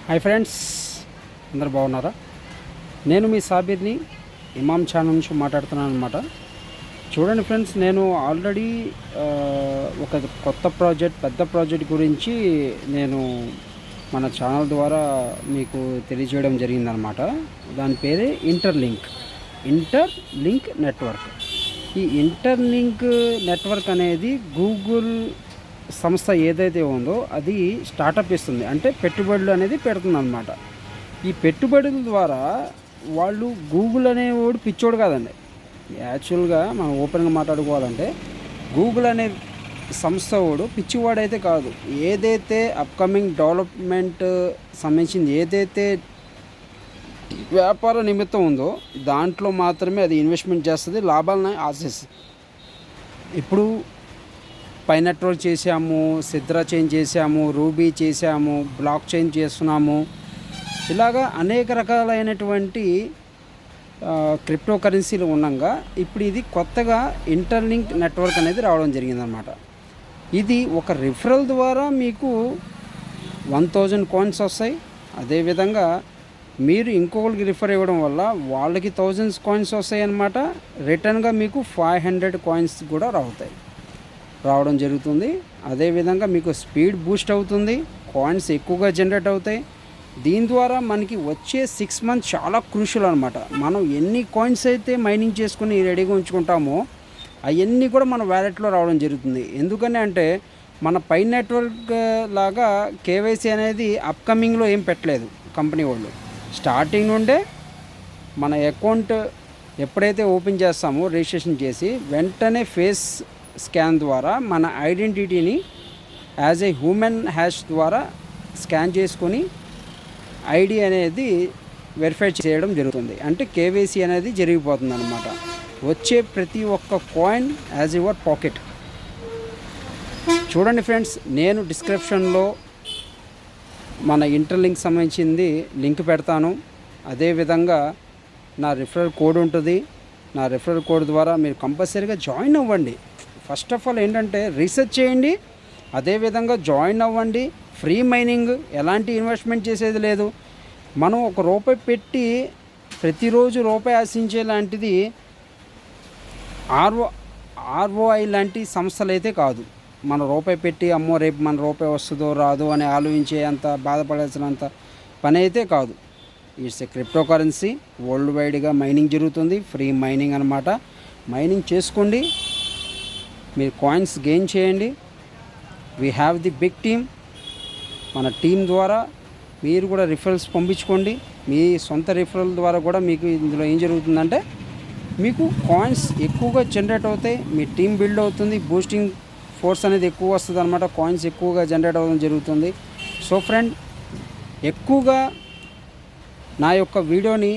Hi friends, అందరు బాగున్నారా? నేను మీ సాబిర్ని ఇమామ్ ఛానల్ నుంచి మాట్లాడుతున్నాను అనమాట. చూడండి ఫ్రెండ్స్, నేను ఆల్రెడీ ఒక పెద్ద ప్రాజెక్ట్ గురించి నేను మన ఛానల్ ద్వారా మీకు తెలియజేయడం జరిగిందనమాట. దాని పేరే ఇంటర్లింక్ నెట్వర్క్. ఈ ఇంటర్లింక్ నెట్వర్క్ అనేది గూగుల్ సంస్థ ఏదైతే ఉందో అది స్టార్టప్ ఇస్తుంది, అంటే పెట్టుబడులు అనేది పెడుతుంది అనమాట. ఈ పెట్టుబడుల ద్వారా వాళ్ళు గూగుల్ అనేవాడు పిచ్చోడు కాదండి. యాక్చువల్గా మనం ఓపెన్గా మాట్లాడుకోవాలంటే గూగుల్ అనే సంస్థ వాడు పిచ్చివాడైతే కాదు. ఏదైతే అప్కమింగ్ డెవలప్మెంట్ సంబంధించింది ఏదైతే వ్యాపార నిమిత్తం ఉందో దాంట్లో మాత్రమే అది ఇన్వెస్ట్మెంట్ చేస్తుంది, లాభాలను ఆశిస్తుంది. ఇప్పుడు పై నెట్వర్క్ చేసాము, సిద్రా చైన్ చేసాము, రూబీ చేసాము, బ్లాక్ చైన్ చేస్తున్నాము. ఇలాగా అనేక రకాలైనటువంటి క్రిప్టో కరెన్సీలు ఉండగా ఇప్పుడు ఇది కొత్తగా ఇంటర్లింక్ నెట్వర్క్ అనేది రావడం జరిగిందనమాట. ఇది ఒక రిఫరల్ ద్వారా మీకు 1000 కాయిన్స్ వస్తాయి. అదేవిధంగా మీరు ఇంకొకరికి రిఫర్ ఇవ్వడం వల్ల వాళ్ళకి 1000 కాయిన్స్ వస్తాయి అన్నమాట. రిటర్న్గా మీకు 500 కాయిన్స్ కూడా రావడం జరుగుతుంది. అదేవిధంగా మీకు స్పీడ్ బూస్ట్ అవుతుంది, కాయిన్స్ ఎక్కువగా జనరేట్ అవుతాయి. దీని ద్వారా మనకి వచ్చే 6 మంత్స్ చాలా క్రూషియల్ అనమాట. మనం ఎన్ని కాయిన్స్ అయితే మైనింగ్ చేసుకుని రెడీగా ఉంచుకుంటామో అవన్నీ కూడా మన వ్యాలెట్లో రావడం జరుగుతుంది. ఎందుకని అంటే మన పై నెట్వర్క్ లాగా కేవైసీ అనేది అప్కమింగ్లో ఏం పెట్టలేదు కంపెనీ వాళ్ళు. స్టార్టింగ్ నుండే మన అకౌంట్ ఎప్పుడైతే ఓపెన్ చేస్తామో రిజిస్ట్రేషన్ చేసి వెంటనే ఫేస్ స్కాన్ ద్వారా మన ఐడెంటిటీని యాజ్ ఏ హ్యూమన్ హ్యాష్ ద్వారా స్కాన్ చేసుకొని ఐడి అనేది వెరిఫై చేయడం జరుగుతుంది. అంటే కేవైసీ అనేది జరిగిపోతుంది అనమాట. వచ్చే ప్రతి ఒక్క కాయిన్ యాజ్ యువర్ పాకెట్. చూడండి ఫ్రెండ్స్, నేను డిస్క్రిప్షన్లో మన ఇంటర్లింక్ సంబంధించింది లింక్ పెడతాను. అదేవిధంగా నా రిఫరల్ కోడ్ ఉంటుంది. నా రిఫరల్ కోడ్ ద్వారా మీరు కంపల్సరీగా జాయిన్ అవ్వండి. ఫస్ట్ ఆఫ్ ఆల్ ఏంటంటే రీసెర్చ్ చేయండి, అదేవిధంగా జాయిన్ అవ్వండి. ఫ్రీ మైనింగ్, ఎలాంటి ఇన్వెస్ట్మెంట్ చేసేది లేదు. మనం ₹1 పెట్టి ప్రతిరోజు రూపాయి ఆశించే లాంటిది ఆర్ఓఐ లాంటి సంస్థలు అయితే కాదు. మన రూపాయి పెట్టి అమ్మో రేపు మన రూపాయి వస్తుందో రాదో అని ఆలోచించే అంత బాధపడాల్సినంత పని అయితే కాదు. It's a crypto currency. World వైడ్గా మైనింగ్ జరుగుతుంది, ఫ్రీ మైనింగ్ అనమాట. మైనింగ్ చేసుకోండి, మీరు కాయిన్స్ గెయిన్ చేయండి. We have the big team. మన టీం ద్వారా మీరు కూడా రిఫరల్స్ పంపించుకోండి. మీ సొంత రిఫరల్ ద్వారా కూడా మీకు ఇందులో ఏం జరుగుతుందంటే మీకు కాయిన్స్ ఎక్కువగా జనరేట్ అవుతాయి, మీ టీం బిల్డ్ అవుతుంది, బూస్టింగ్ ఫోర్స్ అనేది ఎక్కువ వస్తుంది అనమాట. కాయిన్స్ ఎక్కువగా జనరేట్ అవ్వడం జరుగుతుంది. సో ఫ్రెండ్, ఎక్కువగా నా యొక్క వీడియోని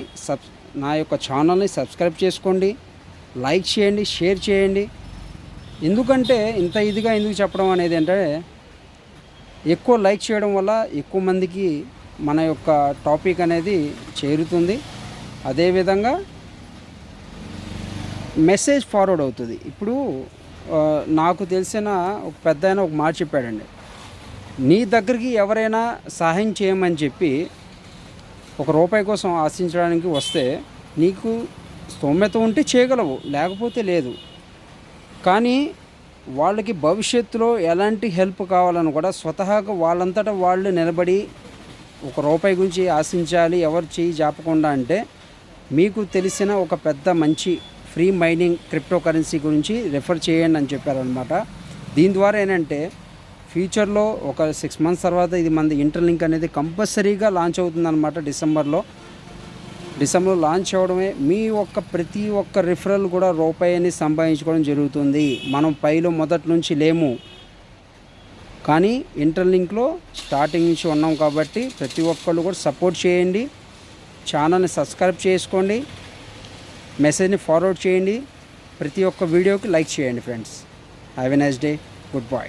నా యొక్క ఛానల్ని సబ్స్క్రైబ్ చేసుకోండి, లైక్ చేయండి, షేర్ చేయండి. ఎందుకంటే ఇంత ఇదిగా ఎందుకు చెప్పడం అనేది అంటే ఎక్కువ లైక్ చేయడం వల్ల ఎక్కువ మందికి మన యొక్క టాపిక్ అనేది చేరుతుంది. అదేవిధంగా మెసేజ్ ఫార్వర్డ్ అవుతుంది. ఇప్పుడు నాకు తెలిసిన ఒక పెద్దాయన ఒక మాట చెప్పాడండి, నీ దగ్గరికి ఎవరైనా సహాయం చేయమని చెప్పి ₹1 కోసం ఆశించడానికి వస్తే నీకు స్తోమత ఉంటే చేయగలవు, లేకపోతే లేదు. కానీ వాళ్ళకి భవిష్యత్తులో ఎలాంటి హెల్ప్ కావాలని కూడా స్వతహాగా వాళ్ళంతటా వాళ్ళు నిలబడి ₹1 గురించి ఆశించాలి, ఎవరు చేయి జాపకుండా అంటే మీకు తెలిసిన ఒక పెద్ద మంచి ఫ్రీ మైనింగ్ క్రిప్టో కరెన్సీ గురించి రెఫర్ చేయండి అని చెప్పారనమాట. దీని ద్వారా ఏంటంటే ఫ్యూచర్లో ఒక 6 మంత్స్ తర్వాత ఇది మన ఇంటర్లింక్ అనేది కంపల్సరీగా లాంచ్ అవుతుందన్నమాట. డిసెంబర్లో లాంచ్ అవ్వడమే మీ ప్రతి ఒక్క రిఫరల్ కూడా ₹1 సంపాదించుకోవడం జరుగుతుంది. మనం పైలో మొదటి నుంచి లేము, కానీ ఇంటర్లింక్లో స్టార్టింగ్ నుంచి ఉన్నాం కాబట్టి ప్రతి ఒక్కళ్ళు కూడా సపోర్ట్ చేయండి. ఛానల్ని సబ్స్క్రైబ్ చేసుకోండి, మెసేజ్ని ఫార్వర్డ్ చేయండి, ప్రతి ఒక్క వీడియోకి లైక్ చేయండి friends. Have a nice day. Good bye.